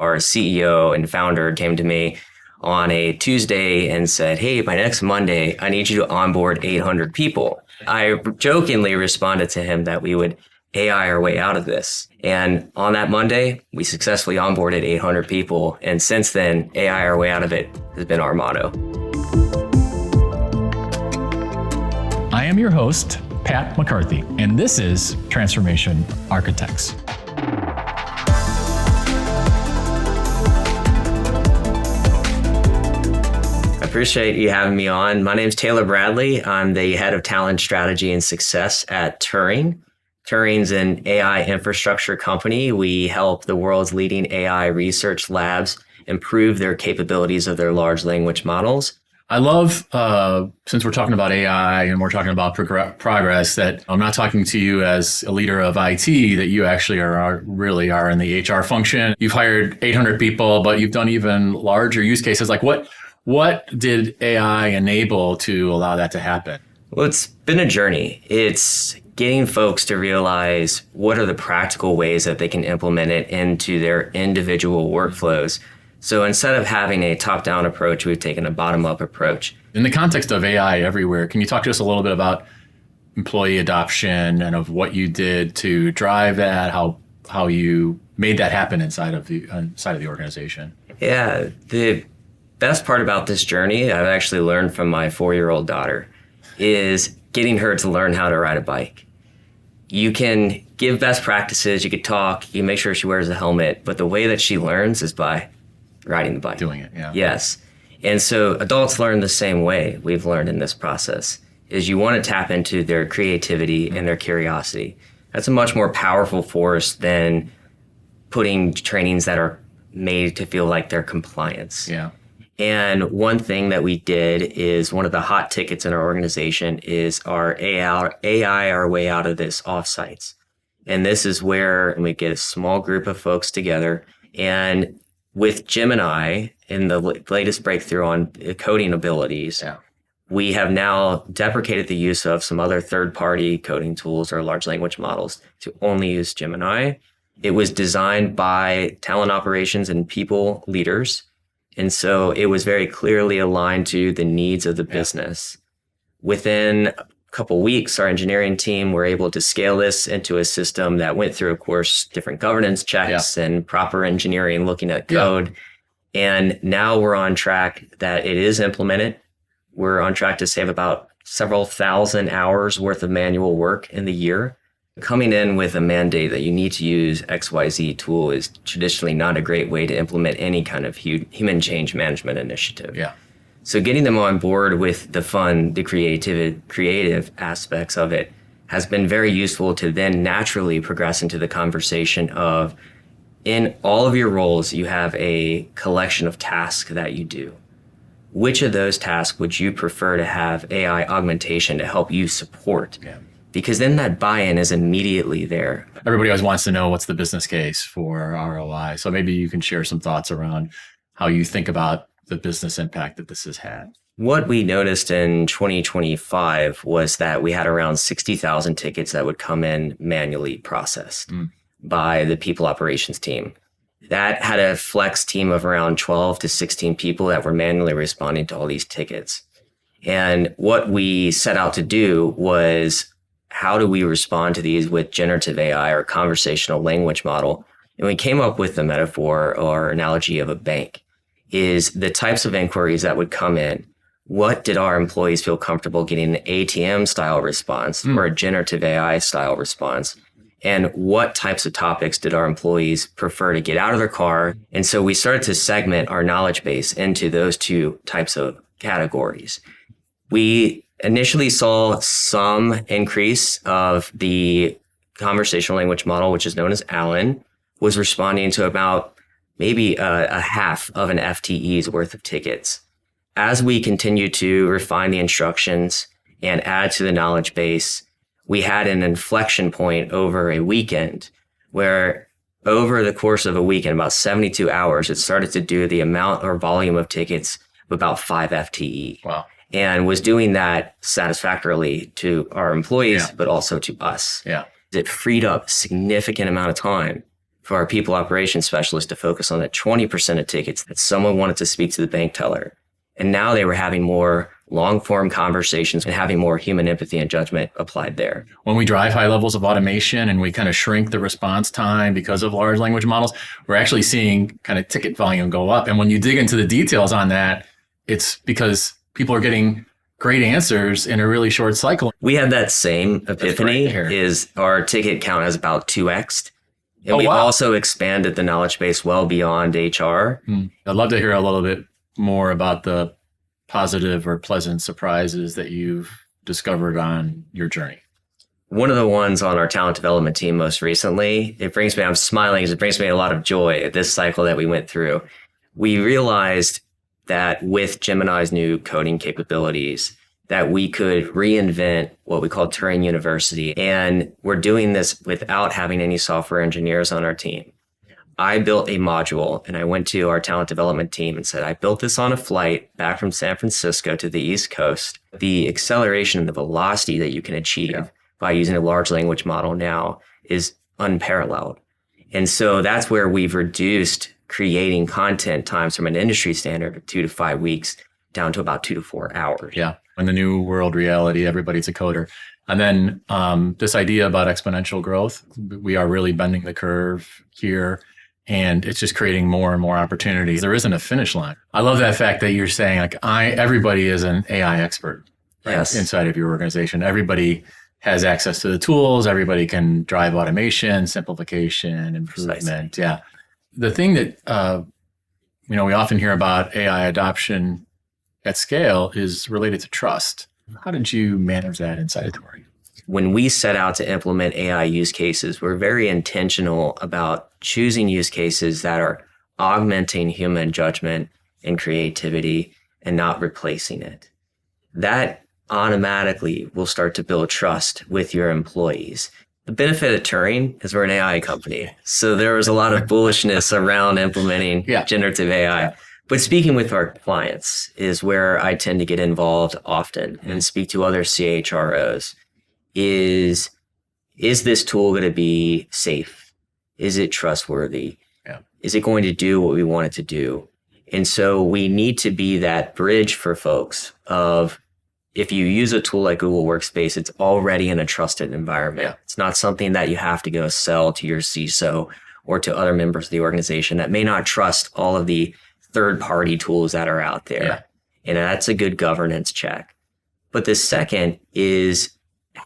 our CEO and founder, came to me on a Tuesday and said, hey, by next Monday, I need you to onboard 800 people. I jokingly responded to him that we would AI our way out of this. And on that Monday, we successfully onboarded 800 people. And since then, AI our way out of it has been our motto. I am your host, Pat McCarthy, and this is Transformation Architects. Appreciate you having me on. My name is Taylor Bradley. I'm the head of talent strategy and success at Turing. Turing's an AI infrastructure company. We help the world's leading AI research labs improve their capabilities of their large language models. I love, since we're talking about AI and we're talking about progress, that I'm not talking to you as a leader of IT, that you actually really are in the HR function. You've hired 800 people, but you've done even larger use cases. Like what did AI enable to allow that to happen? Well, it's been a journey. It's getting folks to realize what are the practical ways that they can implement it into their individual workflows. So instead of having a top-down approach, we've taken a bottom-up approach. In the context of AI everywhere, can you talk to us a little bit about employee adoption and of what you did to drive that, how you made that happen inside of the organization? Yeah, the best part about this journey, I've actually learned from my 4-year-old daughter, is getting her to learn how to ride a bike. You can give best practices, you could talk, you make sure she wears a helmet, but the way that she learns is by riding the bike. Doing it, yeah. Yes. And so adults learn the same way we've learned in this process, is you want to tap into their creativity and their curiosity. That's a much more powerful force than putting trainings that are made to feel like they're compliance. Yeah. And one thing that we did is one of the hot tickets in our organization is our AI our way out of this offsites. And this is where we get a small group of folks together. And with Gemini and the latest breakthrough on coding abilities, we have now deprecated the use of some other third-party coding tools or large language models to only use Gemini. It was designed by talent operations and people leaders. And so it was very clearly aligned to the needs of the business. Within a couple of weeks, our engineering team were able to scale this into a system that went through, of course, different governance checks and proper engineering, looking at code. And now we're on track that it is implemented. We're on track to save about several thousand hours worth of manual work in the year. Coming in with a mandate that you need to use XYZ tool is traditionally not a great way to implement any kind of human change management initiative. Yeah. So getting them on board with the fun, the creative aspects of it has been very useful to then naturally progress into the conversation of, in all of your roles, you have a collection of tasks that you do. Which of those tasks would you prefer to have AI augmentation to help you support? Yeah. Because then that buy-in is immediately there. Everybody always wants to know what's the business case for ROI. So maybe you can share some thoughts around how you think about the business impact that this has had. What we noticed in 2025 was that we had around 60,000 tickets that would come in manually processed by the people operations team. That had a flex team of around 12 to 16 people that were manually responding to all these tickets. And what we set out to do was, how do we respond to these with generative AI or conversational language model? And we came up with the metaphor or analogy of a bank, is the types of inquiries that would come in. What did our employees feel comfortable getting an ATM style response or a generative AI style response? And what types of topics did our employees prefer to get out of their car? And so we started to segment our knowledge base into those two types of categories. We initially saw some increase of the conversational language model, which is known as Alan, was responding to about maybe a half of an FTE's worth of tickets. As we continue to refine the instructions and add to the knowledge base, we had an inflection point over a weekend where over the course of a weekend, about 72 hours, it started to do the amount or volume of tickets of about 5 FTE. Wow. And was doing that satisfactorily to our employees, but also to us. Yeah. It freed up a significant amount of time for our people operations specialists to focus on the 20% of tickets that someone wanted to speak to the bank teller. And now they were having more long-form conversations and having more human empathy and judgment applied there. When we drive high levels of automation and we kind of shrink the response time because of large language models, we're actually seeing kind of ticket volume go up. And when you dig into the details on that, it's because people are getting great answers in a really short cycle. We had that same epiphany. Is our ticket count has about 2x'd. And we've also expanded the knowledge base well beyond HR. I'd love to hear a little bit more about the positive or pleasant surprises that you've discovered on your journey. One of the ones on our talent development team most recently, I'm smiling because it brings me a lot of joy at this cycle that we went through. We realized that with Gemini's new coding capabilities, that we could reinvent what we call Turing University. And we're doing this without having any software engineers on our team. I built a module and I went to our talent development team and said, I built this on a flight back from San Francisco to the East Coast. The acceleration and the velocity that you can achieve by using a large language model now is unparalleled. And so that's where we've reduced creating content times from an industry standard of 2 to 5 weeks down to about 2 to 4 hours. Yeah. In the new world reality, everybody's a coder. And then this idea about exponential growth, we are really bending the curve here. And it's just creating more and more opportunities. There isn't a finish line. I love that fact that you're saying like everybody is an AI expert inside of your organization. Everybody has access to the tools. Everybody can drive automation, simplification, improvement. Precisely. Yeah. The thing that we often hear about AI adoption at scale is related to trust. How did you manage that inside of Turing? When we set out to implement AI use cases, we're very intentional about choosing use cases that are augmenting human judgment and creativity and not replacing it. That automatically will start to build trust with your employees. The benefit of Turing is we're an AI company. So there was a lot of bullishness around implementing generative AI. Yeah. But speaking with our clients is where I tend to get involved often and speak to other CHROs. Is this tool going to be safe? Is it trustworthy? Yeah. Is it going to do what we want it to do? And so we need to be that bridge for folks of, if you use a tool like Google Workspace, it's already in a trusted environment. Yeah. It's not something that you have to go sell to your CISO or to other members of the organization that may not trust all of the third-party tools that are out there. Yeah. And that's a good governance check. But the second is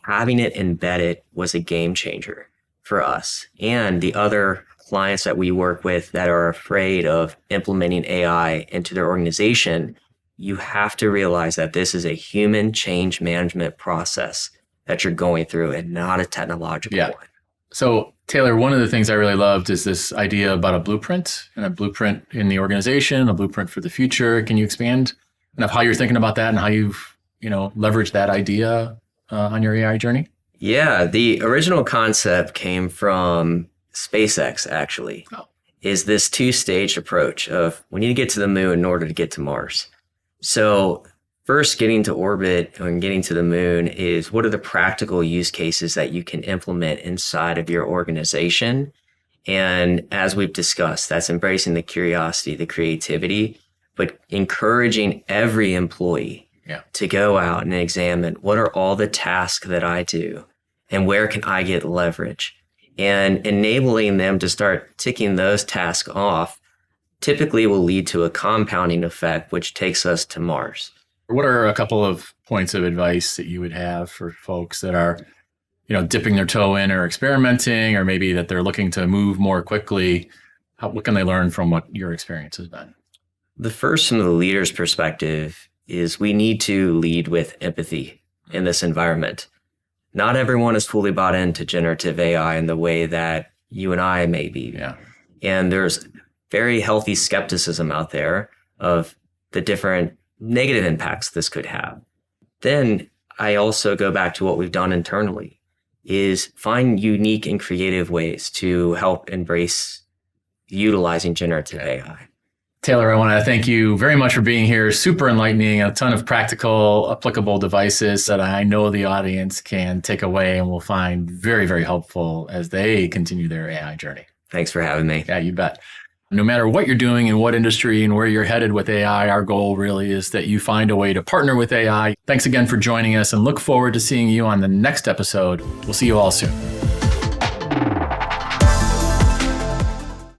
having it embedded was a game changer for us and the other clients that we work with that are afraid of implementing AI into their organization. You have to realize that this is a human change management process that you're going through and not a technological one. So Taylor, one of the things I really loved is this idea about a blueprint and a blueprint in the organization, a blueprint for the future. Can you expand on how you're thinking about that and how you've, leveraged that idea on your AI journey? Yeah, the original concept came from SpaceX, actually. Is this two-stage approach of we need to get to the moon in order to get to Mars. So first, getting to orbit and getting to the moon is what are the practical use cases that you can implement inside of your organization? And as we've discussed, that's embracing the curiosity, the creativity, but encouraging every employee to go out and examine what are all the tasks that I do and where can I get leverage, and enabling them to start ticking those tasks off typically will lead to a compounding effect, which takes us to Mars. What are a couple of points of advice that you would have for folks that are, dipping their toe in or experimenting, or maybe that they're looking to move more quickly? What can they learn from what your experience has been? The first, from the leader's perspective, is we need to lead with empathy in this environment. Not everyone is fully bought into generative AI in the way that you and I may be. Yeah. And there's very healthy skepticism out there of the different negative impacts this could have. Then I also go back to what we've done internally, is find unique and creative ways to help embrace utilizing generative AI. Taylor, I want to thank you very much for being here. Super enlightening, a ton of practical, applicable devices that I know the audience can take away and will find very, very helpful as they continue their AI journey. Thanks for having me. Yeah, you bet. No matter what you're doing in what industry and where you're headed with AI, our goal really is that you find a way to partner with AI. Thanks again for joining us and look forward to seeing you on the next episode. We'll see you all soon.